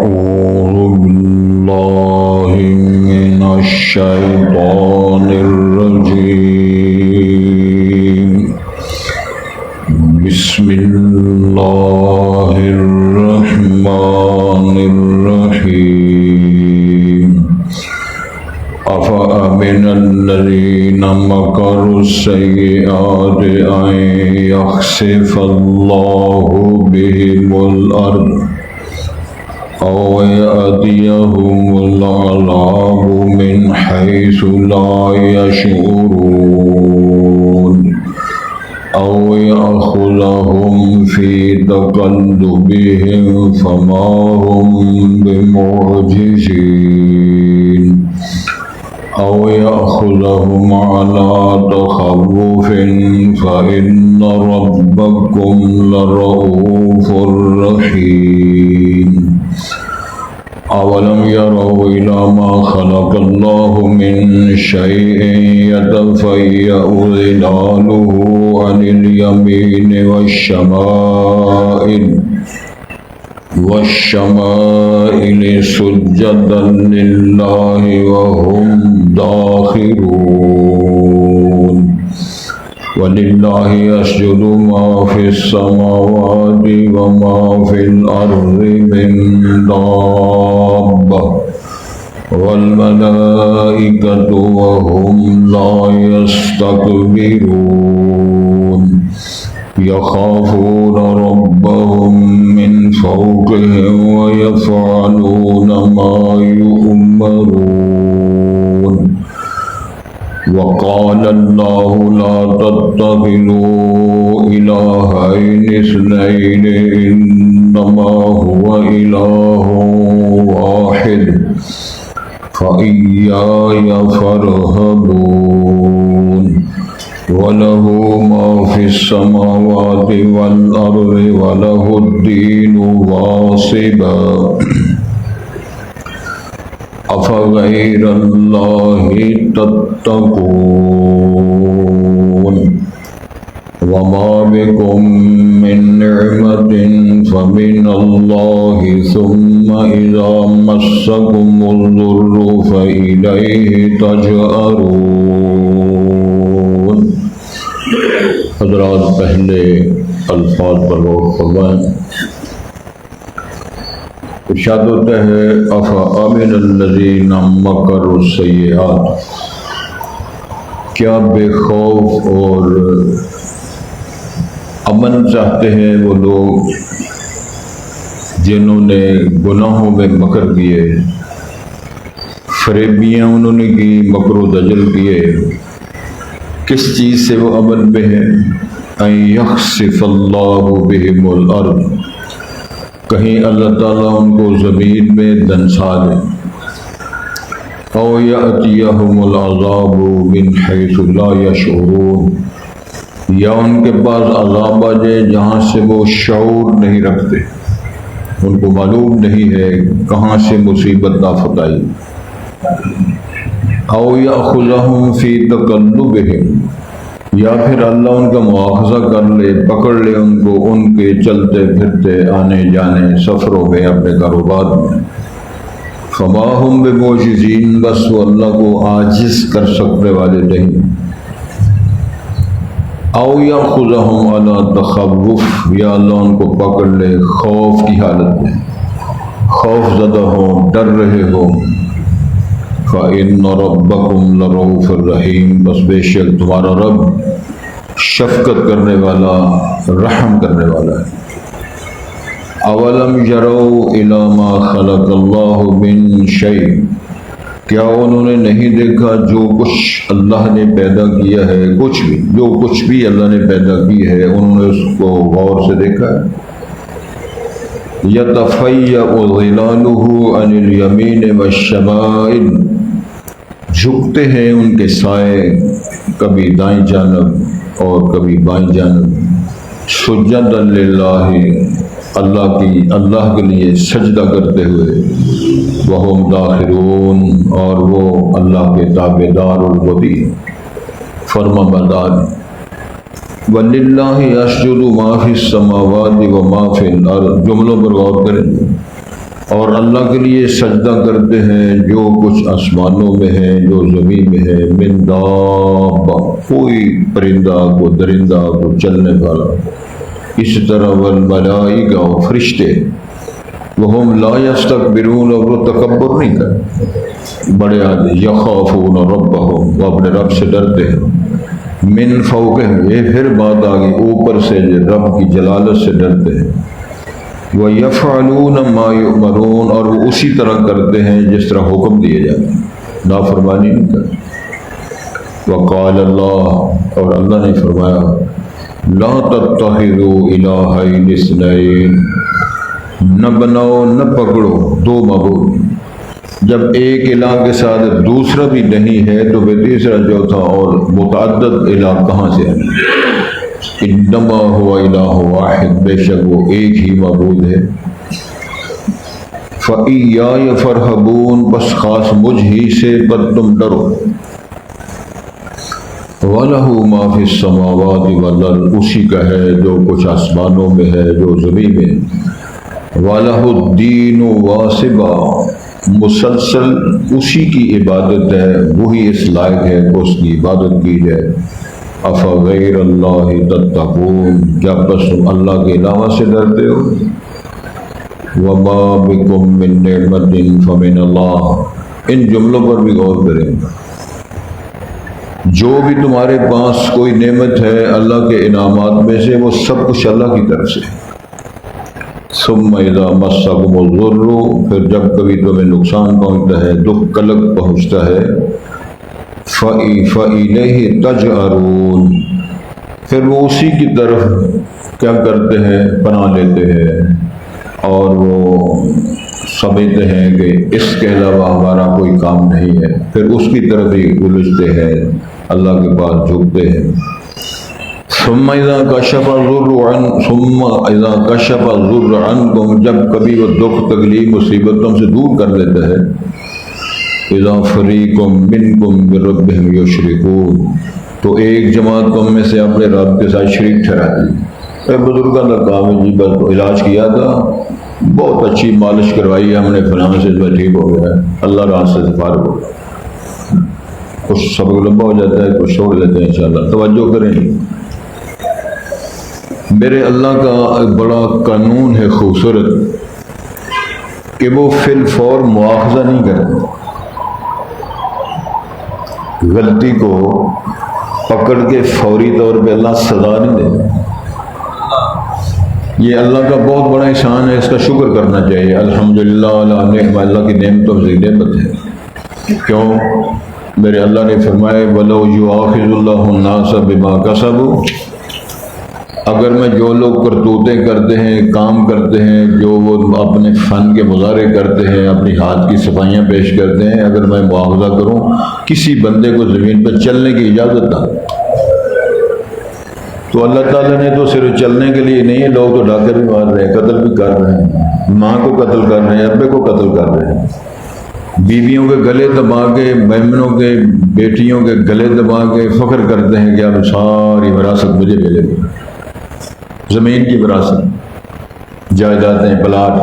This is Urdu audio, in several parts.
أعوذ بالله من الشيطان الرجيم. بسم الله الرحمن الرحيم. أفأمن الذين مكروا السيئات أن يخسف الله بهم الأرض أو يأتيهم العذاب من حيث لا يشعرون أو يأخذهم في تقلبهم فما هم بمعجزين أو يأخذهم على تخوف فإن ربكم لرؤوف رحيم. أولم يروا إلى ما خلق الله من شيء يتفيأ ظلاله عن اليمين والشمائل سجدا لله وهم داخرون. ولله يسجد ما في السماوات وما في الأرض من دابة والملائكة وهم لا يستكبرون يخافون ربهم من فوقهم ويفعلون ما يؤمرون. وقال الله لا تتخذوا إلهين اثنين إنما هو إله واحد فإياي فارهبون. وله ما في السماوات والأرض وله الدين واصبا. أفغير الله تتقون. وما بكم من نعمة فمن الله ثم إذا مسكم الضر فإليه تجأرون. حضرات پہلے الفاظ پر غور فرمائیں. ارشاد ہوتا ہے افامن الذین مکروا السیئات، کیا بے خوف اور امن چاہتے ہیں وہ لوگ جنہوں نے گناہوں میں مکر کیے، فریبیاں انہوں نے کی، مکر و دجل کیے. کس چیز سے وہ امن میں ہیں؟ ان یخسف اللہ بہم الارض، کہیں اللہ تعالیٰ ان کو زمین میں دنسا دے. او یأتیہم العذاب من حیث لا یشعرون، یا ان کے پاس عذاب آ جائے جہاں سے وہ شعور نہیں رکھتے، ان کو معلوم نہیں ہے کہاں سے مصیبت آفت آئی. او یأخذہم فی تقلبہم، یا پھر اللہ ان کا مواخذہ کر لے، پکڑ لے ان کو ان کے چلتے پھرتے آنے جانے سفروں میں، اپنے کاروبار میں. فما ہم بمعجزین، بس وہ اللہ کو عاجز کر سکنے والے نہیں. او یاخذہم علی تخوف، یا اللہ ان کو پکڑ لے خوف کی حالت میں، خوف زدہ ہوں، ڈر رہے ہوں. فإن ربکم لرؤوف الرحیم، بس بے شک تمہارا رب شفقت کرنے والا، رحم کرنے والا ہے. اولم یروا الی ما خلق اللہ من شیء، کیا انہوں نے نہیں دیکھا جو کچھ اللہ نے پیدا کیا ہے، کچھ بھی، جو کچھ بھی اللہ نے پیدا کی ہے انہوں نے اس کو غور سے دیکھا ہے. یتفیأ ظلالہ عن الیمین والشمائل، جھکتے ہیں ان کے سائے کبھی دائیں جانب اور کبھی بائیں جانب. سجدا للہ، اللہ کے لیے سجدہ کرتے ہوئے. وہم داخرون، اور وہ اللہ کے تابعدار اور ولی فرما بردار. وَلِلَّهِ يَسْجُدُ مَا فِي السَّمَاوَاتِ وَمَا فِي الْأَرْضِ، جملوں پر غور کریں. اور اللہ کے لیے سجدہ کرتے ہیں جو کچھ آسمانوں میں ہے جو زمین میں ہے، من دابہ، کوئی پرندہ کو درندہ کو چلنے والا، اس طرح والملائکہ و فرشتے، وہم لا یستکبرون، اور وہ تکبر نہیں کرتے، بڑے آدمی، یخافون ربہم، وہ اپنے رب سے ڈرتے ہیں، من فوقہم، یہ پھر بات آگئی اوپر سے، جو رب کی جلالت سے ڈرتے ہیں، وَيَفْعَلُونَ مَا يُؤْمَرُونَ، اور وہ اسی طرح کرتے ہیں جس طرح حکم دیے جاتے ہیں، نافرمانی نہیں کرتے۔ وَقَالَ اللَّهُ، اور اللہ نے فرمایا، لَا تَتَّخِذُوا إِلَٰهَيْنِ اثْنَيْنِ، نہ بناؤ نہ پکڑو دو معبود، جب ایک الہ کے ساتھ دوسرا بھی نہیں ہے تو پھر تیسرا چوتھا اور متعدد الہ کہاں سے ہے؟ انما هو الہ واحد، بے شک وہ ایک ہی معبود ہے۔ فَإِيَّايَ فَارْهَبُونَ، بس خاص مجھ ہی سے پر تم ڈرو۔ وَلَهُ مَا فِي السَّمَاوَاتِ وَالْأَرْضِ، اسی کا ہے جو کچھ آسمانوں میں ہے جو زمین میں۔ وَلَهُ الدِّينُ وَاسِبًا، مسلسل اسی کی عبادت ہے، وہی اس لائق ہے کہ اس کی عبادت کی جائے۔ افغیر اللہ تتقون، کیا بس تم اللہ کے علاوہ سے ڈرتے ہو؟ وما بکم من نعمت فمن اللہ، ان جملوں پر بھی غور کریں، جو بھی تمہارے پاس کوئی نعمت ہے اللہ کے انعامات میں سے، وہ سب کچھ اللہ کی طرف سے۔ ثم اذا مسکم الضر، پھر جب کبھی تمہیں نقصان پہنچتا ہے، دکھ کلک پہنچتا ہے، فَإِلَيْهِ تَجْأَرُونَ، پھر وہ اسی کی طرف کیا کرتے ہیں؟ پناہ لیتے ہیں، اور وہ سمجھتے ہیں کہ اس کے علاوہ ہمارا کوئی کام نہیں ہے، پھر اس کی طرف ہی الجھتے ہیں، اللہ کے پاس جھکتے ہیں۔ ثم اذا کشف الضر عنکم، جب کبھی وہ دکھ تکلیف مصیبت تم سے دور کر لیتا ہے، اذا فریق منکم بربہم یشرکون، تو ایک جماعت تم میں سے اپنے رب کے ساتھ شریک ٹھہراتی ہے۔ بزرگوں کا کام ہے جی، بس علاج کیا تھا، بہت اچھی مالش کروائی ہے ہم نے، فلاں سے ٹھیک ہو گیا، اللہ راستے سے فارغ ہو گیا۔ کچھ سبق لمبا ہو جاتا ہے، کچھ چھوڑ دیتے ہیں، انشاءاللہ توجہ کریں۔ میرے اللہ کا ایک بڑا قانون ہے خوبصورت، کہ وہ فی الفور مواخذہ نہیں کرتے، غلطی کو پکڑ کے فوری طور پہ اللہ سزا نہیں دیتا۔ یہ اللہ کا بہت بڑا احسان ہے، اس کا شکر کرنا چاہیے۔ الحمدللہ علی نعمت، اللہ کی نعمتوں سے نعمت ہے۔ کیوں؟ میرے اللہ نے فرمایا وَلَوْ يُؤَاخِذُ اللَّهُ النَّاسَ بِمَا كَسَبُوا، اگر میں جو لوگ کرتوتیں کرتے ہیں، کام کرتے ہیں، جو وہ اپنے فن کے مظاہرے کرتے ہیں، اپنی ہاتھ کی صفائیاں پیش کرتے ہیں، اگر میں مواخذہ کروں کسی بندے کو زمین پر چلنے کی اجازت نہ، تو اللہ تعالیٰ نے تو صرف چلنے کے لیے نہیں ہے، لوگ تو ڈاکے بھی مار رہے ہیں، قتل بھی کر رہے ہیں، ماں کو قتل کر رہے ہیں، ابے کو قتل کر رہے ہیں، بیویوں کے گلے دبا کے، میمنوں کے بیٹیوں کے گلے دبا کے فخر کرتے ہیں کہ اب ساری وراثت مجھے ملے گی، زمین کی وراثت، جائیدادیں، پلاٹ۔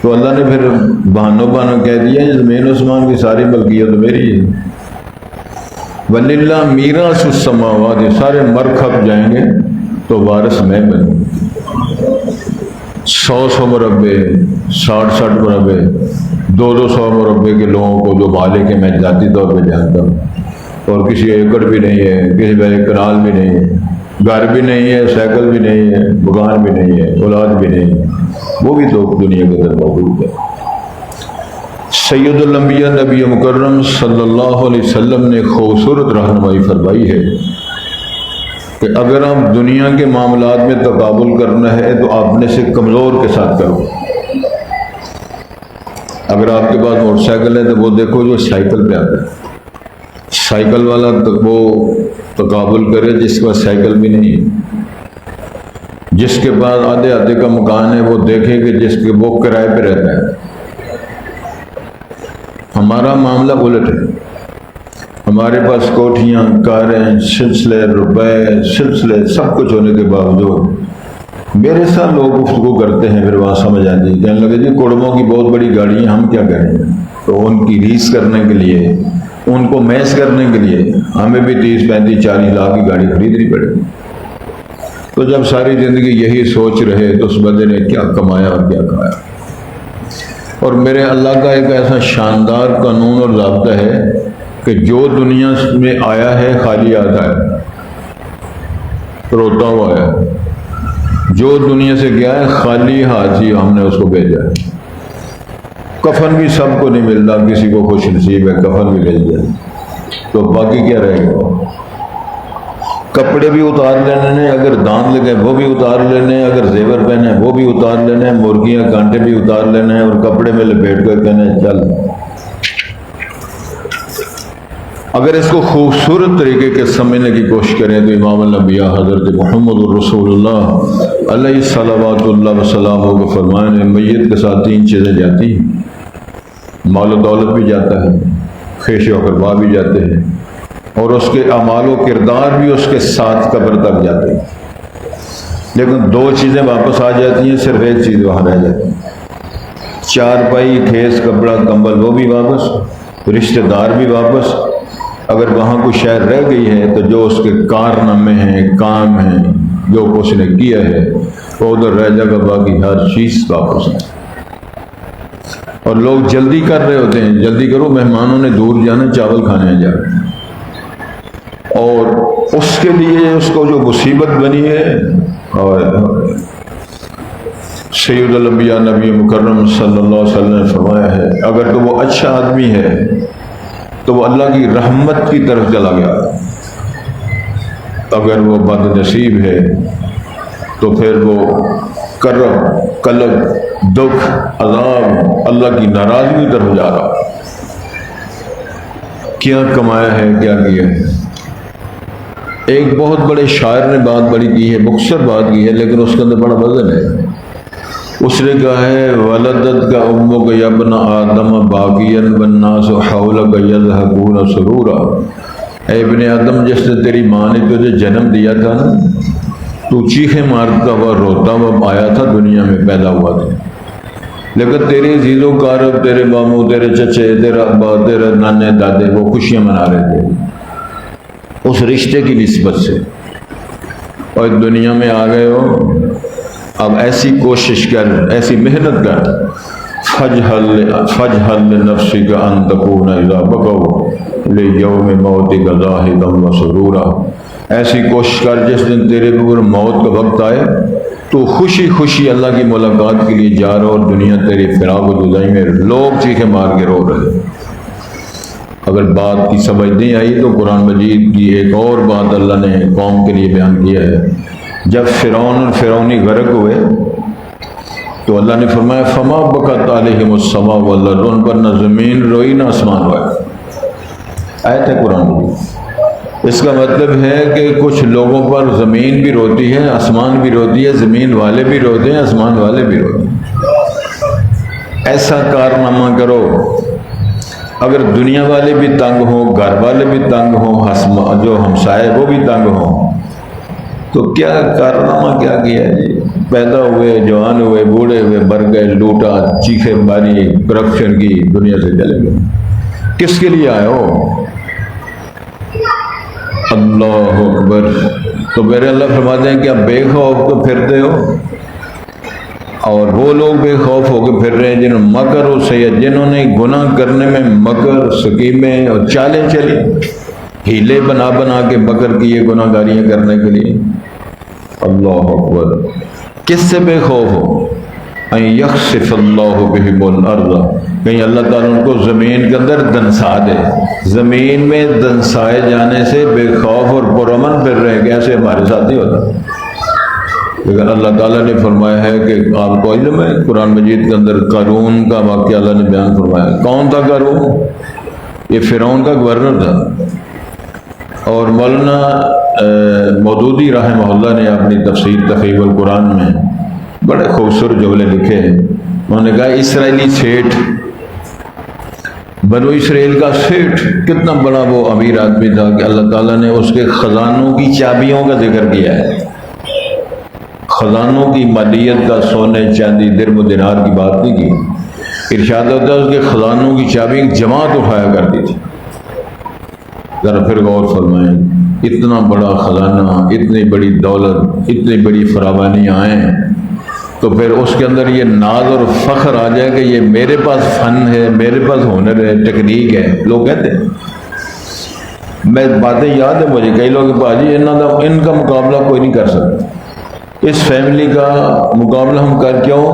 تو اللہ نے پھر بہانوں کہہ دیا زمین و آسمان کی ساری ملکیت میری ہے۔ وَلِلَّهِ مِيرَاثُ السَّمَاوَاتِ، سارے مر کھپ جائیں گے تو وارث میں بنوں۔ 100 مربع، 60 مربع، 200 مربع کے لوگوں کو جو مالک ہے، میں ذاتی طور پہ جانتا ہوں، اور کسی ایکڑ بھی نہیں ہے، کسی بے کنال بھی نہیں ہے، گھر بھی نہیں ہے، سائیکل بھی نہیں ہے، مکان بھی نہیں ہے، اولاد بھی نہیں ہے، وہ بھی تو دنیا کے اندر موجود ہے۔ سید الانبیاء نبی مکرم صلی اللہ علیہ وسلم نے خوبصورت رہنمائی فرمائی ہے کہ اگر آپ دنیا کے معاملات میں تقابل کرنا ہے تو اپنے سے کمزور کے ساتھ کرو۔ اگر آپ کے پاس موٹر سائیکل ہے تو وہ دیکھو جو سائیکل پہ آتا ہے، سائیکل والا وہ تقابل کرے جس کے پاس سائیکل بھی نہیں ہے، جس کے پاس آدھے کا مکان ہے وہ دیکھے کہ جس کے وہ کرائے پہ رہتا ہے۔ ہمارا معاملہ الٹ ہے، ہمارے پاس کوٹھیاں، کاریں، سلسلے، روپے، سلسلے، سب کچھ ہونے کے باوجود میرے ساتھ لوگ گفتگو کرتے ہیں، پھر وہاں سمجھ آتی ہے، کہنے لگے جی قڑموں کی بہت بڑی گاڑی ہیں، ہم کیا کریں؟ تو ان کی ریس کرنے کے لیے، ان کو میس کرنے کے لیے ہمیں بھی 30-35-40 لاکھ کی گاڑی خریدنی پڑے گی۔ تو جب ساری زندگی یہی سوچ رہے تو اس بندے نے کیا کمایا اور کیا کھایا؟ اور میرے اللہ کا ایک ایسا شاندار قانون اور ضابطہ ہے کہ جو دنیا میں آیا ہے خالی آتا ہے، روتا ہوا ہے، جو دنیا سے گیا ہے خالی ہاتھ ہی ہم نے اس کو بھیجا ہے۔ کفن بھی سب کو نہیں ملتا، کسی کو خوش نصیب ہے کفن بھی مل جائے، تو باقی کیا رہے گا؟ کپڑے بھی اتار لینے ہیں، اگر داند لگے وہ بھی اتار لینے ہیں، اگر زیور پہنے وہ بھی اتار لینے ہیں، مرغیاں کانٹے بھی اتار لینے ہیں، اور کپڑے میں لپیٹ کر کہنے ہیں چل۔ اگر اس کو خوبصورت طریقے کے سمجھنے کی کوشش کریں تو امام الانبیاء حضرت محمد الرسول اللہ علیہ صلوات اللہ وسلام کو فرمائیں، میت کے ساتھ 3 چیزیں جاتی ہیں، مال و دولت بھی جاتا ہے، خیش و اقربا بھی جاتے ہیں، اور اس کے اعمال و کردار بھی اس کے ساتھ قبر تک جاتے ہیں، لیکن 2 چیزیں واپس آ جاتی ہیں، صرف ایک چیز وہاں رہ جاتی ہے، چارپائی خیز کپڑا کمبل وہ بھی واپس، رشتہ دار بھی واپس۔ اگر وہاں کوئی شے رہ گئی ہے تو جو اس کے کارنامے ہیں، کام ہیں، جو اس نے کیا ہے وہ ادھر رہ جائے گا، باقی ہر چیز واپس ہے۔ اور لوگ جلدی کر رہے ہوتے ہیں، جلدی کرو مہمانوں نے دور جانا، چاول کھانے جا رہے ہیں، اور اس کے لیے اس کو جو مصیبت بنی ہے، اور سید الانبیاء نبی مکرم صلی اللہ علیہ وسلم نے فرمایا ہے اگر تو وہ اچھا آدمی ہے تو وہ اللہ کی رحمت کی طرف چلا گیا، اگر وہ بد نصیب ہے تو پھر وہ کرب، کلب، دکھ، عذاب، اللہ کی ناراضگی کی طرف جا رہا۔ کیا کمایا ہے، کیا کیا ہے؟ ایک بہت بڑے شاعر نے بات بڑی کی ہے، مختصر بات کی ہے، لیکن اس کے اندر بڑا وزن ہے۔ اس نے کہا ہے ولدت کا امک یا ابن آدم باغیا والناس حولک یضحکون سرورا، اے ابن آدم جس نے تیری ماں نے تجھے جنم دیا تھا نا، تو چیخیں مارتا ہوا روتا ہوا آیا تھا، دنیا میں پیدا ہوا تھا، لیکن تیرے عزیز و قارب، تیرے ماموں، تیرے چچے، تیرا ابا، تیرے نانے دادے وہ خوشیاں منا رہے تھے اس رشتے کی نسبت سے، اور دنیا میں آ گئے ہو، اب ایسی کوشش کر، ایسی محنت کر، فجہل لنفسک ان تکون اذا بکوا لیوم موتک زاہدا وسرورا، ایسی کوشش کر جس دن تیرے اوپر موت کا وقت آئے تو خوشی خوشی اللہ کی ملاقات کے لیے جا رہا، اور دنیا تیری فراق و جدائی میں لوگ چیخیں مار کے رو رہے۔ اگر بات کی سمجھ نہیں آئی تو قرآن مجید کی ایک اور بات اللہ نے قوم کے لیے بیان کیا ہے۔ جب فرعون اور فرعونی غرق ہوئے تو اللہ نے فرمایا فما بکت علیہم السماء والارض، ان پر نہ زمین روئی نہ آسمان روئے۔ آیت ہے قرآن کی۔ اس کا مطلب ہے کہ کچھ لوگوں پر زمین بھی روتی ہے، آسمان بھی روتی ہے، زمین والے بھی روتے ہیں، آسمان والے بھی روتے ہیں۔ ایسا کارنامہ کرو اگر دنیا والے بھی تنگ ہوں، گھر والے بھی تنگ ہوں، جو ہمسائے وہ بھی تنگ ہوں، تو کیا کارنامہ کیا کیا جی؟ پیدا ہوئے، جوان ہوئے، بوڑھے ہوئے، مر گئے، لوٹا، چیخیں ماری، کرپشن کی، دنیا سے چلے گئے۔ کس کے لیے آئے ہو؟ اللہ اکبر۔ تو میرے اللہ فرماتے ہیں کہ آپ بے خوف تو پھرتے ہو، اور وہ لوگ بے خوف ہو کے پھر رہے ہیں جنہوں مکر و سید، جنہوں نے گناہ کرنے میں مکر، سکیمیں اور چالیں چلی، ہیلے بنا بنا کے مکر کیے گناہ گاریاں کرنے کے لیے۔ اللہ اکبر۔ کس سے بے خوف ہو؟ ان یخسف اللہ بہم الارض، کہیں اللہ تعالیٰ ان کو زمین کے اندر دنسا دے۔ زمین میں دنسائے جانے سے بے خوف اور پرامن پھر رہے، کیسے ہمارے ساتھ نہیں ہوتا؟ لیکن اللہ تعالیٰ نے فرمایا ہے کہ آپ کو علم ہے، قرآن مجید کے اندر قارون کا واقعہ اللہ نے بیان فرمایا۔ کون تھا قارون؟ یہ فرعون کا گورنر تھا، اور مولانا مودودی رحمہ اللہ نے اپنی تفسیر تفہیم القرآن میں بڑے خوبصورت جملے لکھے ہیں۔ انہوں نے کہا اسرائیلی سیٹھ، بنو اسرائیل کا سیٹھ کتنا بڑا وہ امیر آدمی تھا کہ اللہ تعالیٰ نے اس کے خزانوں کی چابیوں کا ذکر کیا ہے۔ خزانوں کی مالیت کا سونے چاندی درم و دینار کی بات نہیں کی، ارشاد ہوتا ہے اس کے خزانوں کی چابی ایک جماعت اٹھایا کرتی تھی۔ ذرا پھر غور فرمائیں، اتنا بڑا خزانہ، اتنی بڑی دولت، اتنی بڑی فراوانیاں آئیں تو پھر اس کے اندر یہ ناز اور فخر آ جائے کہ یہ میرے پاس فن ہے، میرے پاس ہنر ہے، ٹیکنیک ہے۔ لوگ کہتے ہیں، میں باتیں یاد ہے مجھے، کئی لوگ باجی ان کا مقابلہ کوئی نہیں کر سکتا، اس فیملی کا مقابلہ ہم کر کیوں؟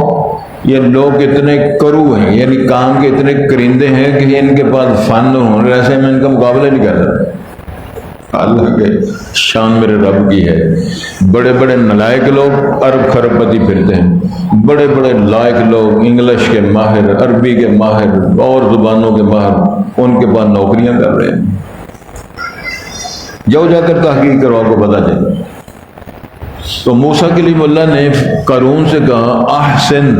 یہ لوگ اتنے کرو ہیں، یعنی کام کے اتنے کرندے ہیں کہ ان کے پاس فن اور ہنر ایسے میں ان کا مقابلہ نہیں کر سکتا۔ اللہ کے شان میرے رب کی ہے، بڑے بڑے نلائق لوگ ارب خرب پتی پھرتے ہیں، بڑے بڑے لائق لوگ انگلش کے ماہر، عربی کے ماہر اور زبانوں کے ماہر ان کے پاس نوکریاں کر رہے ہیں۔ جاؤ جا کر تحقیق کرو، آپ کو پتہ چلے۔ تو موسیٰ کلیم اللہ نے قارون سے کہا احسن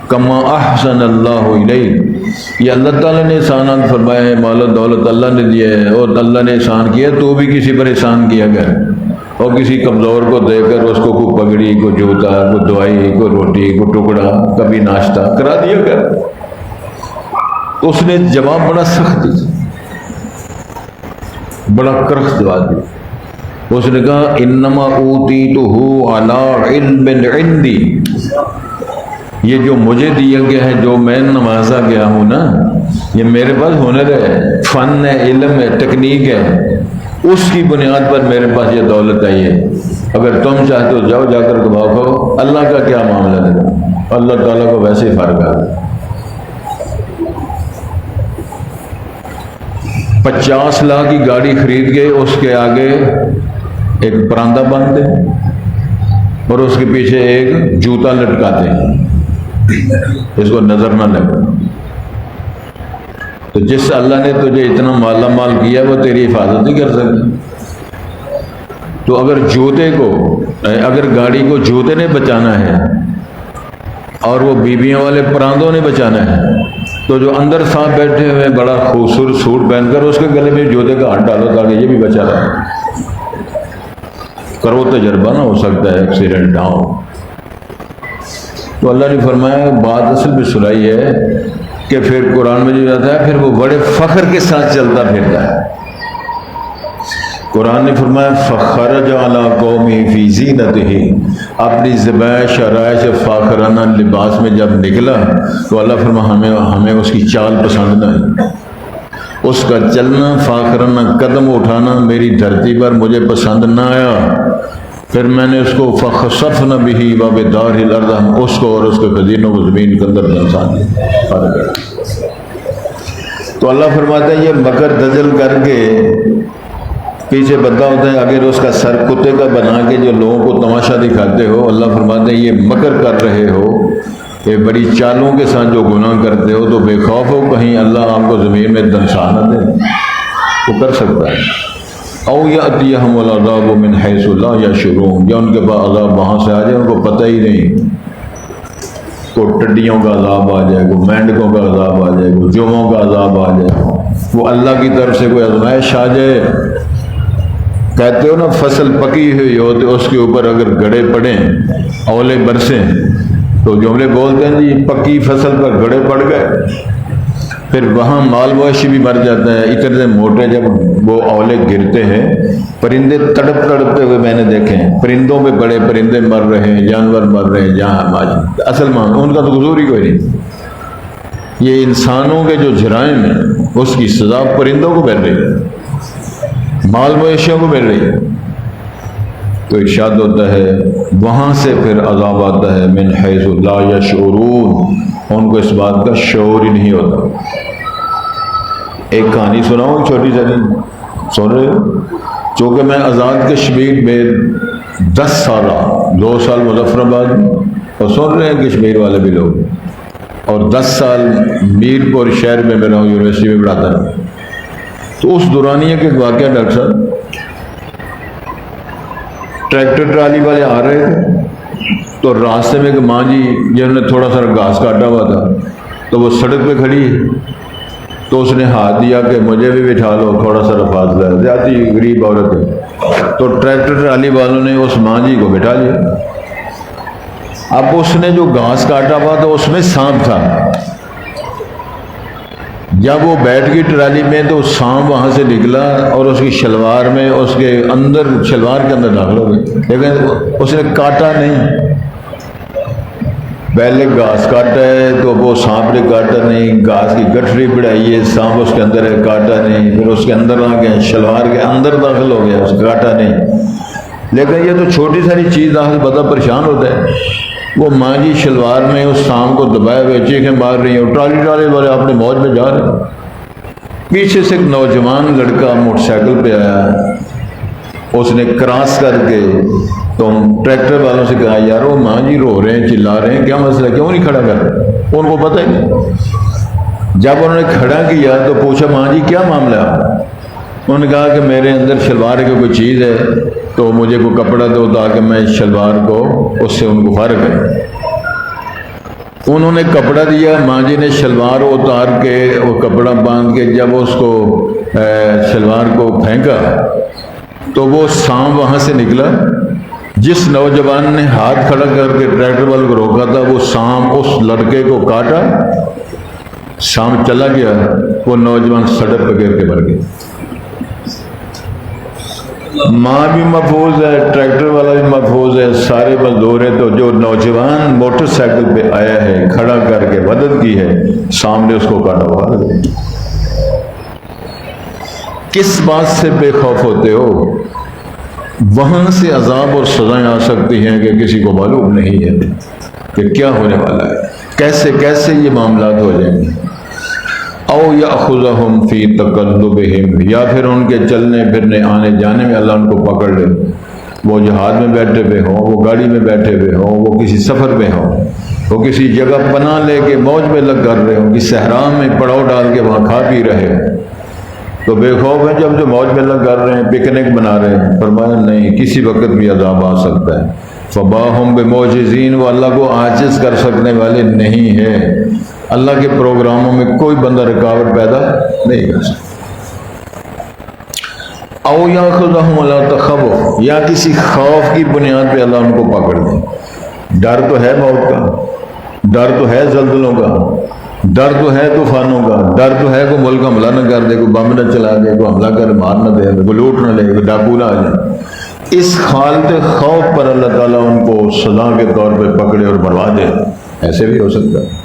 کما احسن اللہ الیک، یہ اللہ تعالیٰ نے احسانات فرمائے ہیں، مال و دولت اللہ نے دیا ہے اور اللہ نے احسان کیا، تو بھی کسی پر احسان کیا کر، اور کسی کمزور کو دے کر اس کو کوئی پگڑی، کوئی جوتا، کوئی دوائی، کوئی روٹی، کوئی ٹکڑا، کبھی ناشتہ کرا دیا کر۔ تو اس نے جواب بڑا سخت دی، بڑا کرخت جواب دیا۔ اس نے کہا انما اوتیتہ علی علم عندی، یہ جو مجھے دیا گیا ہے، جو میں نوازا گیا ہوں نا، یہ میرے پاس ہنر ہے، فن ہے، علم ہے، ٹیکنیک ہے، اس کی بنیاد پر میرے پاس یہ دولت آئی ہے۔ اگر تم چاہتے ہو جاؤ جا کر کماؤ کھاؤ، اللہ کا کیا معاملہ ہے، اللہ تعالیٰ کو ویسے ہی فرق ہے۔ 50 لاکھ کی گاڑی خرید کے اس کے آگے ایک پراندہ باندھتے اور اس کے پیچھے ایک جوتا لٹکاتے ہیں، اس کو نظر نہ لگے۔ تو جس اللہ نے تجھے اتنا مالا مال کیا وہ تیری حفاظت نہیں کر سکتا۔ تو اگر گاڑی کو جوتے نے بچانا ہے اور وہ بیویوں والے پراندوں نے بچانا ہے، تو جو اندر صاحب بیٹھے ہوئے بڑا خوبصورت سوٹ پہن کر اس کے گلے میں جوتے کا ہاتھ ڈالو تاکہ یہ بھی بچا رہے۔ کرو تجربہ، نہ ہو سکتا ہے ایکسیڈنٹ نہ ہو۔ تو اللہ نے فرمایا بات اصل میں سنائی ہے کہ پھر قرآن میں جو جاتا ہے پھر وہ بڑے فخر کے ساتھ چلتا پھرتا ہے۔ قرآن نے فرمایا فخرج علی قومہ فی زینتہ، اپنی ذبح شرائش فاخرانہ لباس میں جب نکلا تو اللہ فرمایا ہمیں اس کی چال پسند نہ ہے، اس کا چلنا، فاخرانہ قدم اٹھانا میری دھرتی پر مجھے پسند نہ آیا۔ پھر میں نے اس کو فخسفنا بہ وبدارہ الارض، اس کو اور اس کے خزینوں کو زمین کے اندر دھنسا دیا۔ تو اللہ فرماتا ہے یہ مکر دجل کر کے پیچھے بندہ ہوتا ہے، اگر اس کا سر کتے کا بنا کے جو لوگوں کو تماشا دکھاتے ہو، اللہ فرماتے ہیں یہ مکر کر رہے ہو، یہ بڑی چالوں کے ساتھ جو گناہ کرتے ہو، تو بے خوف ہو کہیں اللہ آپ کو زمین میں دنسا نہ دے۔ وہ کر سکتا ہے۔ او یأتیہم العذاب من حیث لا یشعرون، یا ان کے پاس عذاب وہاں سے آ جائے ان کو پتہ ہی نہیں، کوئی ٹڈیوں کا عذاب آ جائے، کوئی مینڈکوں کا عذاب آ جائے، کوئی جوؤں کا عذاب آ جائے، وہ اللہ کی طرف سے کوئی آزمائش آ جائے۔ کہتے ہو نا فصل پکی ہوئی ہو تو اس کے اوپر اگر گڑے پڑیں، اولے برسیں، تو جملے بولتے ہیں جی پکی فصل پر گڑے پڑ گئے، پھر وہاں مال مویشی بھی مر جاتا ہے۔ اتنے موٹے جب وہ اولے گرتے ہیں، پرندے تڑپ تڑپتے ہوئے میں نے دیکھے ہیں، پرندوں میں بڑے پرندے مر رہے ہیں، جانور مر رہے ہیں، جہاں اصل مان ان کا تو قصور ہی کوئی نہیں، یہ انسانوں کے جو جرائم ہیں اس کی سزا پرندوں کو مل رہی ہے، مال مویشیوں کو مل رہی ہے۔ تو ارشاد ہوتا ہے وہاں سے پھر عذاب آتا ہے من حیث لا یشعرون، ان کو اس بات کا شعور ہی نہیں ہوتا۔ ایک کہانی سناؤں چھوٹی سی، سن رہے ہو؟ چونکہ میں آزاد کشمیر میں 10 سال رہا، 2 سال مظفر آباد میں، اور سن رہے ہیں کشمیر والے بھی لوگ، اور 10 سال میر پور شہر میں رہا ہوں، یونیورسٹی میں پڑھاتا رہا۔ تو اس دورانیہ کے ایک واقعہ ڈاکٹر صاحب، ٹریکٹر ٹرالی والے آ رہے تھے تو راستے میں ایک ماں جی جنہوں نے تھوڑا سا گھاس کاٹا ہوا تھا، تو وہ سڑک پہ کھڑی ہے، تو اس نے ہاتھ دیا کہ مجھے بھی بٹھا لو، تھوڑا سا فاصلہ ہے، زیادتی غریب عورت ہے، تو ٹریکٹر ٹرالی والوں نے اس ماں جی کو بٹھا لیا۔ اب اس نے جو گھاس کاٹا ہوا تھا اس میں سانپ تھا. جب وہ بیٹھ گئی ٹرالی میں تو سانپ وہاں سے نکلا اور اس کی شلوار میں اس کے اندر شلوار کے اندر داخل ہو گئی، لیکن اس نے کاٹا نہیں. پہلے گھاس کاٹا ہے تو وہ سانپ نے کاٹا نہیں، گھاس کی گٹھری بڑھائی ہے، سانپ اس کے اندر ہے، کاٹا نہیں. پھر اس کے اندر آ گیا، شلوار کے اندر داخل ہو گیا، اس کاٹا نہیں. لیکن یہ تو چھوٹی ساری چیز داخل بندہ پریشان ہوتا ہے. وہ ماں جی شلوار میں اس سانپ کو دبائے ہوئے چیخیں مار رہی ہیں، ٹرالی والے اپنے موج میں جا رہے ہیں. پیچھے سے ایک نوجوان لڑکا موٹر سائیکل پہ آیا، اس نے کراس کر کے تو ٹریکٹر والوں سے کہا یار وہ ماں جی رو رہے ہیں، چلا رہے ہیں، کیا مسئلہ، کیوں نہیں کھڑا کر؟ ان کو پتہ ہی نہیں. جب انہوں نے کھڑا کیا تو پوچھا ماں جی کیا معاملہ ہے؟ انہوں نے کہا کہ میرے اندر شلوار کی کوئی چیز ہے تو مجھے کوئی کپڑا دو تاکہ میں شلوار کو اس سے ان کو فارغ کروں. انہوں نے کپڑا دیا، ماں جی نے شلوار اتار کے وہ کپڑا باندھ کے جب اس کو شلوار کو پھینکا تو وہ سانپ وہاں سے نکلا. جس نوجوان نے ہاتھ کھڑا کر کے ٹریکٹر والے کو روکا تھا وہ سانپ اس لڑکے کو کاٹا، سانپ چلا گیا، وہ نوجوان سڑک پہ گر کے مر گیا. ماں بھی محفوظ ہے، ٹریکٹر والا بھی محفوظ ہے، سارے مزدور ہیں. تو جو نوجوان موٹر سائیکل پہ آیا ہے، کھڑا کر کے مدد کی ہے، سامنے اس کو کاٹا ہوا. کس بات سے بے خوف ہوتے ہو؟ وہاں سے عذاب اور سزائیں آ سکتی ہیں کہ کسی کو معلوم نہیں ہے کہ کیا ہونے والا ہے، کیسے کیسے یہ معاملات ہو جائیں گے. او یاخذہم فی تقلبہم، یا پھر ان کے چلنے پھرنے آنے جانے میں اللہ ان کو پکڑ لے. وہ جہاد میں بیٹھے ہوئے ہوں، وہ گاڑی میں بیٹھے ہوئے ہوں، وہ کسی سفر میں ہوں، وہ کسی جگہ پناہ لے کے موج میں لگ کر رہے ہوں، کسی صحرا میں پڑاؤ ڈال کے وہاں کھا پی رہے ہوں، تو بے خوف ہیں جب جو موج میں لگ کر رہے ہیں، پکنک بنا رہے ہیں. فرمایا نہیں، کسی وقت بھی عذاب آ سکتا ہے. فباہم بمعجزین، وہ اللہ کو عاجز کر سکنے والے نہیں ہے. اللہ کے پروگراموں میں کوئی بندہ رکاوٹ پیدا نہیں کر سکتا. او یاخذہم علی تخوف، یا کسی خوف کی بنیاد پہ اللہ ان کو پکڑ لے. ڈر تو ہے موت کا، ڈر تو ہے زلزلوں کا، ڈر تو ہے طوفانوں کا، ڈر تو ہے کوئی ملک حملہ نہ کر دے، کوئی بم نہ چلا دے، کوئی حملہ کر مار نہ دے، کوئی لوٹ نہ لے، کوئی ڈاکو نہ آ جائے. اس حالت خوف پر اللہ تعالیٰ ان کو سزا کے طور پہ پکڑے اور مروا دے. ایسے بھی ہو سکتا ہے.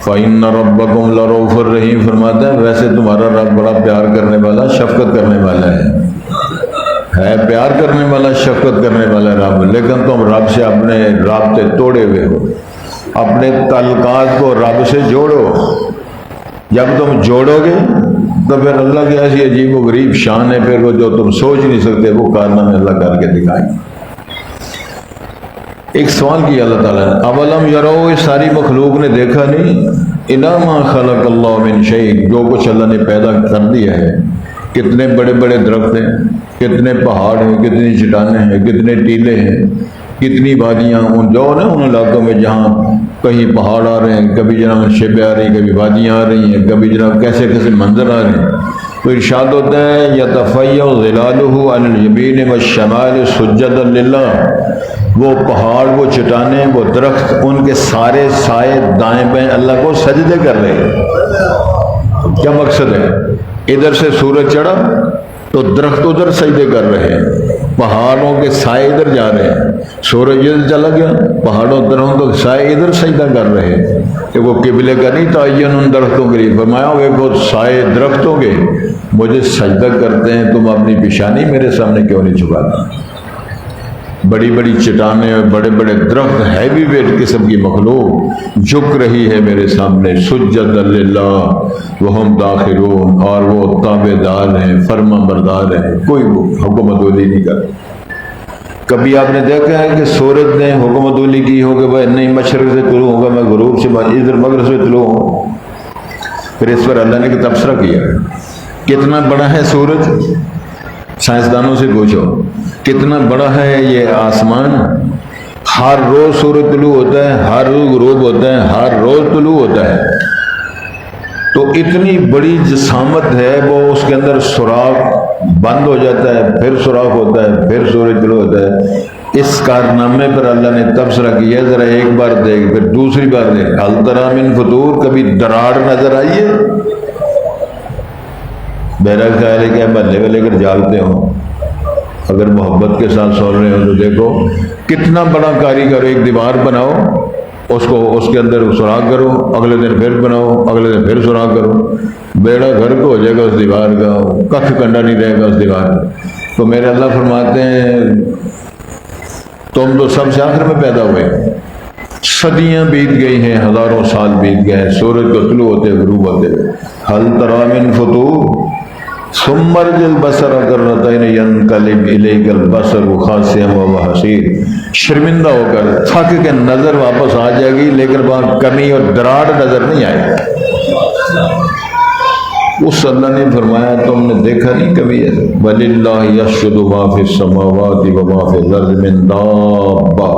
فَإِنَّ رَبَّكُمْ لَرَوْفٌ الرَّحِيمٌ، فرماتا ہے ویسے تمہارا رب بڑا پیار کرنے والا، شفقت کرنے والا ہے پیار کرنے والا، شفقت کرنے والا رب. لیکن تم رب سے اپنے رابطے توڑے ہوئے ہو، اپنے تعلقات کو رب سے جوڑو. جب تم جوڑو گے تو پھر اللہ کی ایسی عجیب و غریب شان ہے، پھر وہ جو تم سوچ نہیں سکتے وہ کارنامے اللہ کر کے دکھائیں. ایک سوال کیا اللہ تعالیٰ نے، اولم یرو، اس ساری مخلوق نے دیکھا نہیں، الا ما خلق اللہ من شیء، جو کچھ اللہ نے پیدا کر دیا ہے. کتنے بڑے بڑے درخت ہیں، کتنے پہاڑ ہیں، کتنی چٹانیں ہیں، کتنے ٹیلے ہیں، کتنی وادیاں. ان جو نا ان علاقوں میں جہاں کہیں پہاڑ آ رہے ہیں، کبھی جناب شیبیں آ رہی ہیں، کبھی وادیاں آ رہی ہیں، کبھی جناب کیسے کیسے منظر آ رہے ہیں. تو ارشاد ہوتا ہے یتفیع ظلالہ عن الیمین والشمال سجدا للہ، وہ پہاڑ، وہ چٹانیں، وہ درخت، ان کے سارے سائے دائیں بائیں اللہ کو سجدے کر رہے ہیں. کیا مقصد ہے؟ ادھر سے سورج چڑھا تو درخت ادھر سجدے کر رہے ہیں، پہاڑوں کے سائے ادھر جا رہے ہیں. سورج ادھر چلا گیا، پہاڑوں درختوں کے سائے ادھر سجدہ کر رہے ہیں. کہ وہ قبلے کا نہیں تعین ان درختوں کے لیے. فرمایا وہ سائے درختوں کے مجھے سجدہ کرتے ہیں، تم اپنی پیشانی میرے سامنے کیوں نہیں چھپاتے؟ بڑی بڑی چٹانیں اور بڑے بڑے درخت، ہیوی ویٹ قسم کی مخلوق جھک رہی ہے میرے سامنے. سجدا للہ وہم داخرون، اور وہ تابع دار ہیں، فرما بردار ہیں، کوئی حکومت ولی نہیں کرتا. کبھی آپ نے دیکھا ہے کہ سورج نے حکومت ولی کی ہو کہ بھائی نہیں مشرق سے طلوع ہوگا، میں غروب سے ادھر مغرب سے طلوع ہوں؟ پھر اس پر اللہ نے ایک تبصرہ کیا. کتنا بڑا ہے سورج؟ سائنسدانوں سے پوچھو کتنا بڑا ہے یہ آسمان. ہر روز سورج طلوع ہوتا ہے، ہر روز غروب ہوتا ہے، ہر روز طلوع ہوتا ہے. تو اتنی بڑی جسامت ہے، وہ اس کے اندر سوراخ بند ہو جاتا ہے، پھر سوراخ ہوتا ہے، پھر سورج طلوع ہوتا ہے. اس کارنامے پر اللہ نے تبصرہ کیا، ذرا ایک بار دیکھ پھر دوسری بار دیکھ، ہل تری من فطور، کبھی دراڑ نظر آئی ہے؟ میرا خیال ہے کہ محلے والے اگر جالتے ہوں، اگر محبت کے ساتھ سن رہے ہو تو دیکھو کتنا بڑا کاریگر، ایک دیوار بناؤ، اس کے اندر سراغ کرو، اگلے دن پھر بناؤ، اگلے دن پھر سراغ کرو، بیڑا گھر کو ہو جائے گا اس دیوار کا، کخ کنڈا نہیں رہے گا اس دیوار کا۔ تو میرے اللہ فرماتے ہیں تم تو سب سے آخر میں پیدا ہوئے، صدیاں بیت گئی ہیں، ہزاروں سال بیت گئے ہیں، سورج کو طلوع ہوتے غروب ہوتے، ہل تری من فطور ثم ارجع البصر کرتين ينقلب اليك البصر خاسئا وهو حسير، شرمندہ ہو کر تھک کے نظر واپس آ جائے گی، لیکن وہاں کمی اور دراڑ نظر نہیں آئے گی۔ اس اللہ نے فرمایا تم نے دیکھا نہیں کبھی ایسے؟ وَلِلَّهِ يَسْجُدُ مَا فِي السَّمَاوَاتِ وَمَا فِي الْأَرْضِ مِن دَابَّةٍ،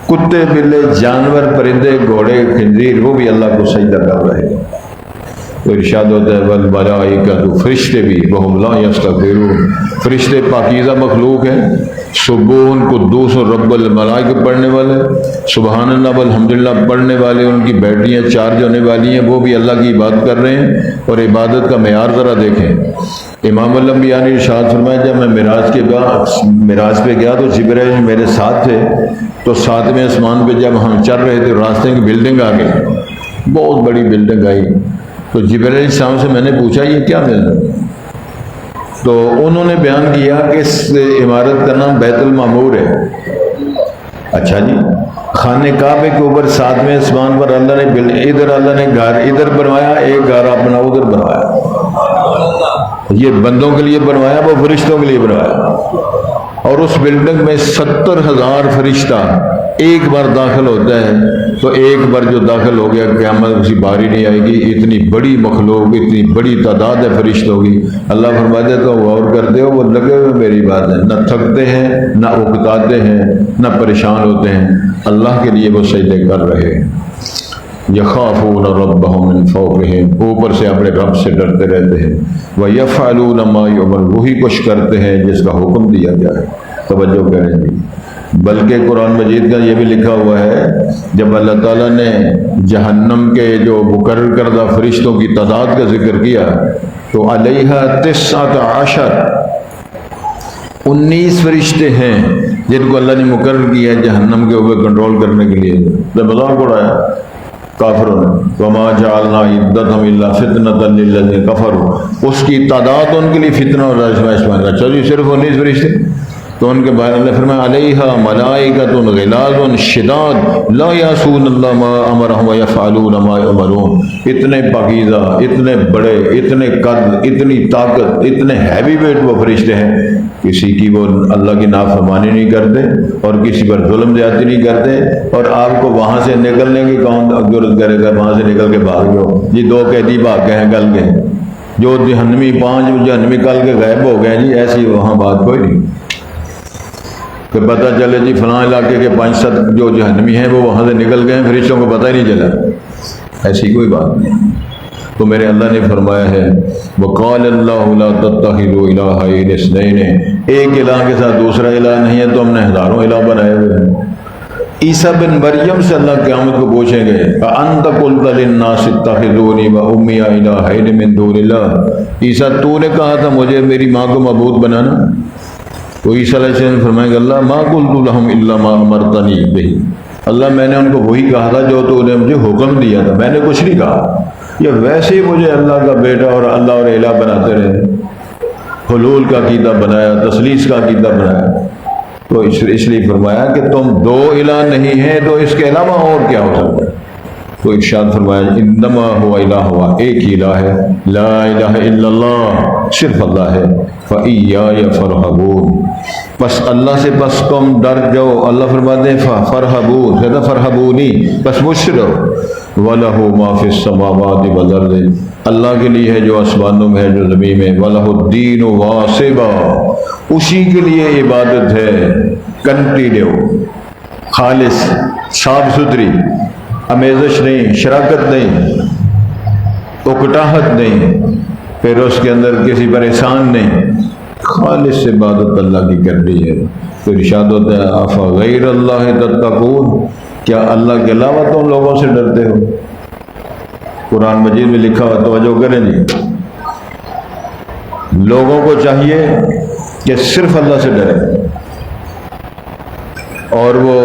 کتے بلے جانور پرندے گھوڑے خنزیر وہ بھی اللہ کو سجدہ کر رہے ہیں۔ تو ارشاد ہوتا ہے والملائکۃ، فرشتے بھی، وہم لا یستکبرون، فرشتے پاکیزہ مخلوق ہیں، سبوح قدوس اور رب الملائکہ پڑھنے والے، سبحان اللہ والحمدللہ پڑھنے والے، ان کی بیٹریاں چارج ہونے والی ہیں، وہ بھی اللہ کی عبادت کر رہے ہیں۔ اور عبادت کا معیار ذرا دیکھیں، امام الانبیاء نے ارشاد فرمایا جب میں معراج پہ گیا تو جبرائیل میرے ساتھ تھے، تو ساتویں آسمان پہ جب ہم چل رہے تھے راستے کی بلڈنگ آ گئی، بہت بڑی بلڈنگ آئی، تو جبرائیل السلام سے میں نے پوچھا یہ کیا بلڈنگ؟ تو انہوں نے بیان کیا کہ اس عمارت کا نام بیت المعمور ہے۔ اچھا جی، خانہ کعبے کے اوپر ساتویں آسمان پر اللہ نے ادھر اللہ نے گھر ادھر بنوایا، ایک گھر اپنا ادھر بنوایا، یہ بندوں کے لیے بنوایا، وہ فرشتوں کے لیے بنوایا۔ اور اس بلڈنگ میں 70,000 فرشتہ ایک بار داخل ہوتا ہے، تو ایک بار جو داخل ہو گیا قیامت کسی باری نہیں آئے گی، اتنی بڑی مخلوق، اتنی بڑی تعداد ہے فرشتوں کی۔ اللہ فرماتے ہیں تو غور کرتے ہو وہ لگے ہوئے میری بات ہے، نہ تھکتے ہیں نہ اکتاتے ہیں نہ پریشان ہوتے ہیں، اللہ کے لیے وہ سجدے کر رہے ہیں۔ یخافون ربهم من فوقهم، اوپر سے اپنے رب سے ڈرتے رہتے ہیں، ویفعلون ما یؤمر، وہی کچھ کرتے ہیں جس کا حکم دیا جائے۔ توجہ کریں جی، بلکہ قرآن مجید کا یہ بھی لکھا ہوا ہے جب اللہ تعالیٰ نے جہنم کے جو مقرر کردہ فرشتوں کی تعداد کا ذکر کیا تو علیہا 19 19 فرشتے ہیں جن کو اللہ نے مقرر کیا ہے جہنم کے اوپر کنٹرول کرنے کے لیے۔ مذاق اڑایا کافروں نے، وما جعلنا عدتهم الا فتنة للذین کفروا، اس کی تعداد ان کے لیے فتنہ اور آزمائش بن گیا۔ چلیے صرف 19 فرشتے، تو ان کے بارے اللہ فرمایا علیہا ملائکۃ غلاظ شداد لا یعصون اللہ ما امرهم ویفعلون ما یؤمرون، اتنے پاکیزہ، اتنے بڑے، اتنے قد، اتنی طاقت، اتنے ہیوی ویٹ وہ فرشتے ہیں، کسی کی وہ اللہ کی نافرمانی نہیں کرتے اور کسی پر ظلم زیادتی نہیں کرتے۔ اور آپ کو وہاں سے نکلنے کی کون ضرورت کرے گا؟ وہاں سے نکل کے بھاگ جاؤ جی، 2 قیدی بھاگ گئے ہیں کل کے، جو جہنمی 5 جہنمی کل کے غائب ہو گئے جی، ایسی وہاں بات کوئی نہیں کہ پتہ چلے جی فلاں علاقے کے 5-7 جو جہنمی ہیں وہ وہاں سے نکل گئے ہیں، فرشتوں کو پتہ ہی نہیں چلا، ایسی کوئی بات نہیں۔ تو میرے اللہ نے فرمایا ہے وقال اللہ لا تتخذوا الہین اثنین، ایک الہ کے ساتھ دوسرا الہ نہیں ہے، تو ہم نے ہزاروں الہ بنائے ہوئے ہیں۔ عیسیٰ بن مریم سے اللہ قیامت کو پوچھیں گے اَأَنْتَ قُلْتَ لِلنَّاسِ اتَّخِذُونِي وَأُمِّيَ إِلَٰهَيْنِ مِن دُونِ اللَّهِ، عیسیٰ تو نے کہا تھا مجھے میری ماں کو معبود بنانا، تو عیسیٰ علیہ السلام فرمائیں گے اللہ ما قلت لهم الا ما امرتنی به، اللہ میں نے ان کو وہی کہا تھا جو تو نے مجھے حکم دیا تھا، میں نے کچھ نہیں کہا۔ یہ ویسے ہی مجھے اللہ کا بیٹا اور اللہ اور الہ بناتے رہے، حلول کا عقیدہ بنایا، تثلیث کا عقیدہ بنایا، تو اس لیے فرمایا کہ تم 2 الہ نہیں ہیں تو اس کے علاوہ اور کیا ہو سکتا ہے؟ تو ارشاد فرمایا انما هو الہ، ہوا ایک ہی الہ ہے، لا الہ الا اللہ، صرف اللہ ہے، فَإِيَّايَ فَارْهَبُونِ، بس اللہ سے بس تم ڈر جاؤ۔ اللہ فرماتے ہیں فَارْهَبُونِ، کہتا فَارْهَبُونِی، بس مجھ سے ڈرو۔ وَلَهُ مَا فِي السَّمَاوَاتِ وَالْأَرْضِ، اللہ کے لیے ہے جو آسمانوں میں ہے جو زمین میں، وَلَهُ الدِّینُ وَاصِبًا، اسی کے لیے عبادت ہے کنٹینیو، خالص، صاف ستھری، امیزش نہیں، شراکت نہیں، اکٹاہٹ نہیں، پھر اس کے اندر کسی پر احسان نہیں، خالص عبادت اللہ کی کرنی ہے۔ تو ارشاد ہوتا ہے افغیر اللہ تتقون، کیا اللہ کے علاوہ تم لوگوں سے ڈرتے ہو؟ قرآن مجید میں لکھا ہوا، توجہ کریں جی، لوگوں کو چاہیے کہ صرف اللہ سے ڈریں، اور وہ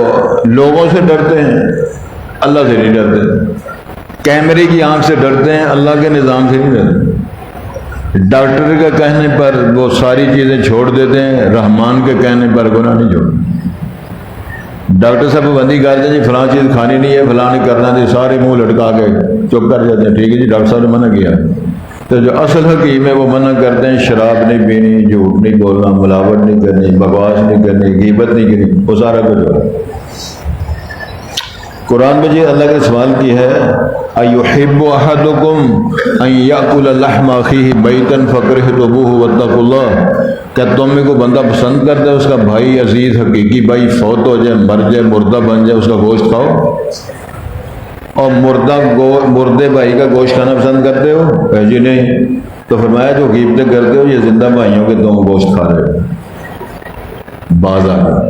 لوگوں سے ڈرتے ہیں، اللہ سے نہیں ڈرتے۔ کیمرے کی آنکھ سے ڈرتے ہیں، اللہ کے نظام سے نہیں ڈرتے۔ ڈاکٹر کے کہنے پر وہ ساری چیزیں چھوڑ دیتے ہیں، رحمان کے کہنے پر گناہ نہیں چھوڑتے۔ ڈاکٹر صاحب بندی کرتے ہیں جی فلاں چیز کھانی نہیں ہے، فلاں نہیں کرنا تھی، سارے منہ لٹکا کے چپ کر جاتے ہیں، ٹھیک ہے جی ڈاکٹر صاحب نے منع کیا۔ تو جو اصل حکیم ہے وہ منع کرتے ہیں شراب نہیں پینی، جھوٹ نہیں بولنا، ملاوٹ نہیں کرنی، بکواس نہیں کرنی، غیبت نہیں کرنی، وہ سارا کچھ ہو۔ قرآن میں جی اللہ نے سوال کی ہے ایحب احدکم ان یاکل لحم اخیہ میتا فکرہتموہ واتقوا اللہ، کیا تم میں کو بندہ پسند کرتا ہے اس کا بھائی عزیز حقیقی بھائی فوت ہو جائے، مر جائے، مردہ بن جائے، اس کا گوشت کھاؤ؟ اور مردے بھائی کا گوشت کھانا پسند کرتے ہو؟ جی نہیں۔ تو فرمایا جو غیبتیں کرتے ہو یہ زندہ بھائیوں کے تم گوشت کھا رہے ہو۔ باز آ گیا،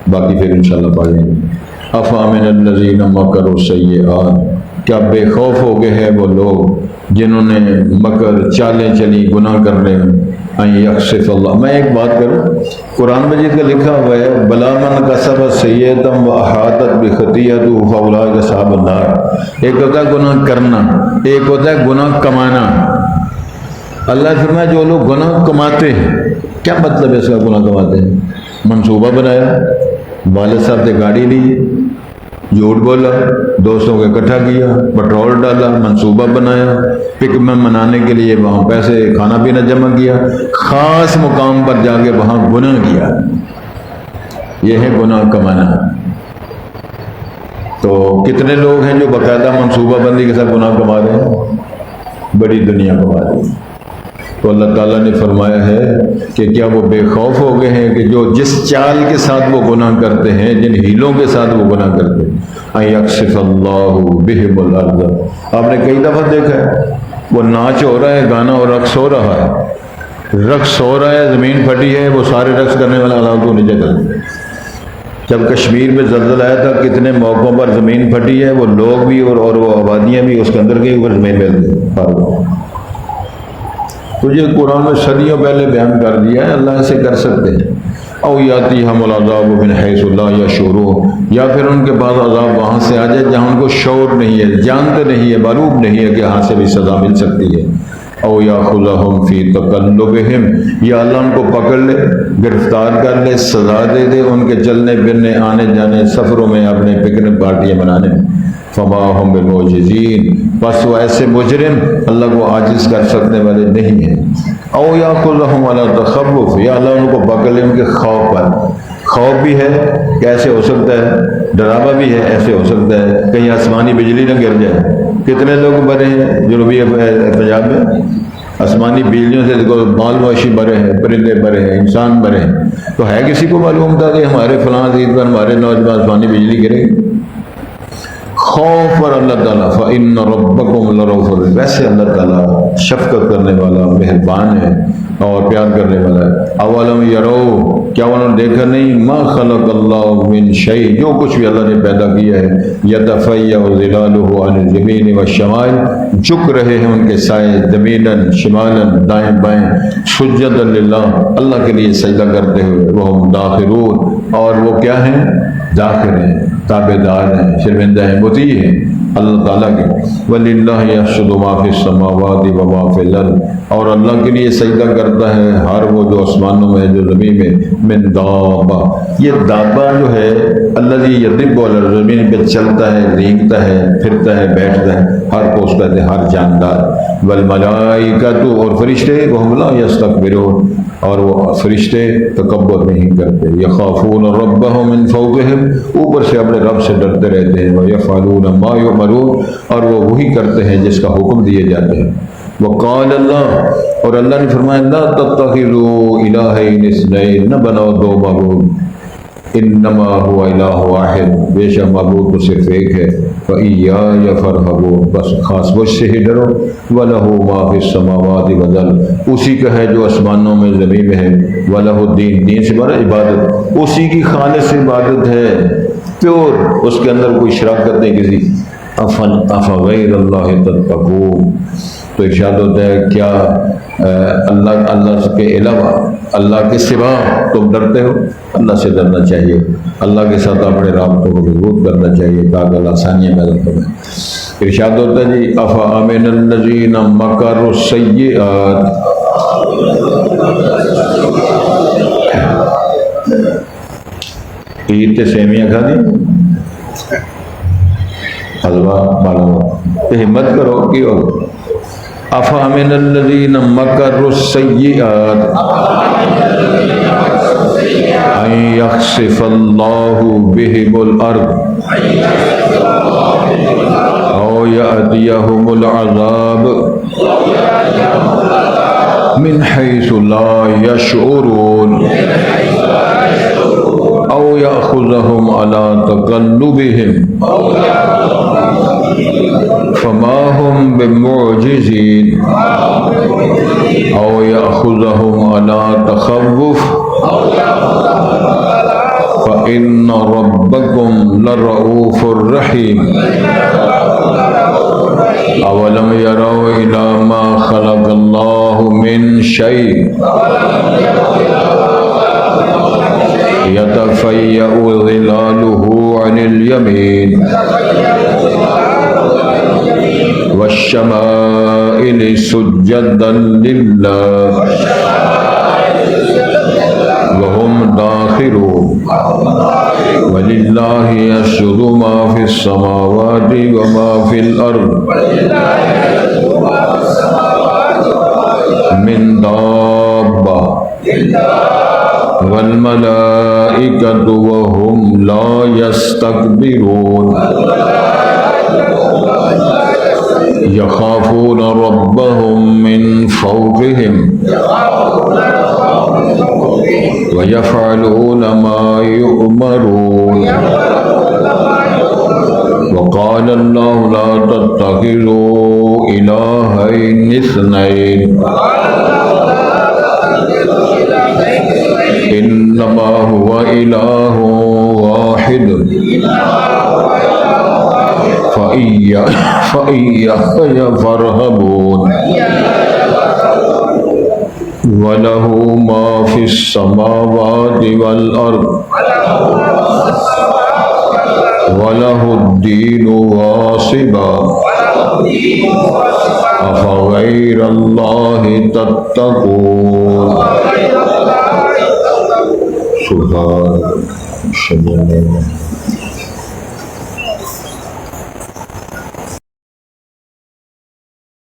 باقی پھر انشاءاللہ پڑھیں گے۔ افامن الذین مکروا السیئات، کیا بے خوف ہو گئے ہیں وہ لوگ جنہوں نے مکر چالیں چلی گناہ کرنے، ان یخسف اللہ۔ میں ایک بات کروں، قرآن مجید کا لکھا ہوا ہے بلا من کسب سیئۃ واحاطت بخطیئتہ فاولئک اصحاب النار۔ ایک ہوتا ہے گناہ کرنا، ایک ہوتا ہے گناہ کمانا۔ اللہ فرمایا جو لوگ گناہ کماتے ہیں، کیا مطلب ہے اس کا گناہ کماتے ہیں؟ منصوبہ بنایا، والد صاحب سے گاڑی لی، جھوٹ بولا، دوستوں کو اکٹھا کیا، پٹرول ڈالا، منصوبہ بنایا، پک میں منانے کے لیے وہاں پیسے کھانا پینا جمع کیا، خاص مقام پر جا کے وہاں گناہ کیا، یہ ہے گناہ کمانا۔ تو کتنے لوگ ہیں جو باقاعدہ منصوبہ بندی کے ساتھ گناہ کما رہے ہیں؟ بڑی دنیا کما رہی ہے۔ تو اللہ تعالیٰ نے فرمایا ہے کہ کیا وہ بے خوف ہو گئے ہیں کہ جو جس چال کے ساتھ وہ گناہ کرتے ہیں، جن ہیلوں کے ساتھ وہ گناہ کرتے ہیں، ان یکشف اللہ بہم الارض۔ آپ نے کئی دفعہ دیکھا ہے وہ ناچ ہو رہا ہے، گانا اور رقص ہو رہا ہے، رقص ہو رہا ہے، زمین پھٹی ہے، وہ سارے رقص کرنے والے علاقوں کو نیچے کر دیں۔ جب کشمیر میں زلزلہ آیا تھا کتنے موقعوں پر زمین پھٹی ہے، وہ لوگ بھی اور وہ آبادیاں بھی اس کے اندر کے اوپر زمین مل گئی۔ تجھے قرآن میں صدیوں پہلے بیان کر دیا ہے اللہ ایسے کر سکتے ہیں۔ او یاتیہم العذاب من حیث لا یشعرون، یا پھر ان کے بعد عذاب وہاں سے آ جائے جہاں ان کو شعور نہیں ہے، جانتے نہیں ہے، معلوم نہیں ہے کہ یہاں سے بھی سزا مل سکتی ہے۔ او یاخذہم فی تقلبہم، یا اللہ ان کو پکڑ لے، گرفتار کر لے، سزا دے دے ان کے چلنے پھرنے، آنے جانے، سفروں میں، اپنے پکنک پارٹیاں منانے میں۔ فما ہم بمعجزین، بس وہ ایسے مجرم اللہ کو عاجز کر سکنے والے نہیں ہیں۔ او یاخذہم علی تخوف، یا اللہ ان کو پکڑ لے ان کے خوف پر۔ خوف بھی ہے کہ ایسے ہو سکتا ہے، ڈراوا بھی ہے ایسے ہو سکتا ہے کہیں آسمانی بجلی نہ گر جائے۔ کتنے لوگ مرے ہیں جنوبی پنجاب میں، آسمانی بجلیوں سے مال مویشی مرے ہیں، پرندے مرے ہیں، انسان مرے ہیں۔ تو ہے کسی کو معلوم تھا کہ ہمارے فلاں عید پر ہمارے نوجوان آسمانی بجلی گرے گی؟ خوف پر اللہ تعالیٰ فَإِنَّ رَبَّكُمْ لَرَوْفٌ رحیم، ویسے اللہ تعالیٰ شفقت کرنے والا، مہربان ہے اور پیار کرنے والا ہے۔ اولم یرو، کیا انہوں نے دیکھا نہیں، ما خلق اللہ من شیء، جو کچھ بھی اللہ نے پیدا کیا ہے، یتفیع ظلالہ عن الیمین والشمائل، جھک رہے ہیں ان کے سائے یمیناً شمالاً، دائیں بائیں، سجدا للہ، اللہ کے لیے سجدہ کرتے ہوئے، وہم داخرون، اور وہ کیا ہیں؟ داخر ہیں، تابعدار ہیں، شرمندہ ہیں، مطیع ہیں اللہ تعالیٰ کے۔ وَلِلَّهِ يَسْجُدُ مَا فِي السَّمَاوَاتِ وَمَا فِي الْأَرْضِ، اور اللہ کے لیے سجدہ کرتا ہے ہر وہ جو آسمانوں میں ہے، جو زمین میں، من دابہ، یہ دابہ جو ہے الذی یدب علی الارض، زمین پہ چلتا ہے، رینگتا ہے، پھرتا ہے، بیٹھتا ہے، ہر کو اس کہتے ہیں ہر جاندار۔ والملائکۃ، اور فرشتے، وہم لا یستکبرون، اور وہ فرشتے تکبر نہیں کرتے، یخافون ربہم من فوقہم، اوپر سے اپنے رب سے ڈرتے رہتے ہیں، ویفعلون ما یؤمرون، اور وہ وہی کرتے ہیں جس کا حکم دیے جاتے ہیں۔ وقال اللہ، اور اللہ نے فرمایا لا تتخذوا الہین اثنین، نہ بناؤ دو معبود، انما هو الہ واحد، بے شک معبود تو صرف ایک ہے، فإیایا فارہبون، بس خاص مجھ سے ہی ڈرو، وَلَهُ مَا فِي السَّمَاوَاتِ وَالْأَرْضِ، اسی کا ہے جو آسمانوں میں زمین میں ہے، وَلَهُ الدین، دین سے بڑا عبادت، اسی کی خالص عبادت ہے، پیور، اس کے اندر کوئی شراکت نہیں کسی، افغیر اللہ تتقون، تو ارشاد ہوتا ہے کیا اللہ کے علاوہ، اللہ کے سوا تم ڈرتے ہو؟ اللہ سے ڈرنا چاہیے، اللہ کے ساتھ اپنے رابطوں کو مضبوط کرنا چاہیے تاکہ اللہ آسانیاں پیدا کرے۔ ارشاد ہوتا ہے جی افامن الذین مکروا السیئات، عید تے سیویاں کھا دی، حلوہ پالو، ہمت کرو کی ہو، افامن الذین مکروا السیئات ان یخسف اللہ بہم الارض او یأتیہم العذاب من حیث لا یشعرون او یأخذہم علی تقلبہم فما هم بمعجزین او یأخذہم علی تخوف فإن ربكم لرؤوف رحیم اولم يروا إلى ما خلق الله من شيء يتفيأ ظلاله عن اليمين والشمائل سجدا لله وهم داخرون وللہ یسجد ما فی السماوات وما فی الارض من دابہ والملائکۃ وهم لا یستکبرون یخافون ربهم من فوقهم وَيَفْعَلُونَ مَا يُؤْمَرُونَ وَقَالَ اللَّهُ لَا تَتَّخِذُوا إِلَٰهَيْنِ اثْنَيْنِ إِنَّمَا هُوَ إِلَٰهٌ وَاحِدٌ فَإِيَّايَ فَارْهَبُونِ وَلَهُ مَا فِي السَّمَاوَاتِ وَالْأَرْضِ وَلَهُ الدِّينُ وَاصِبًا أَفَغَيْرَ اللَّهِ تَتَّقُونَ سبحان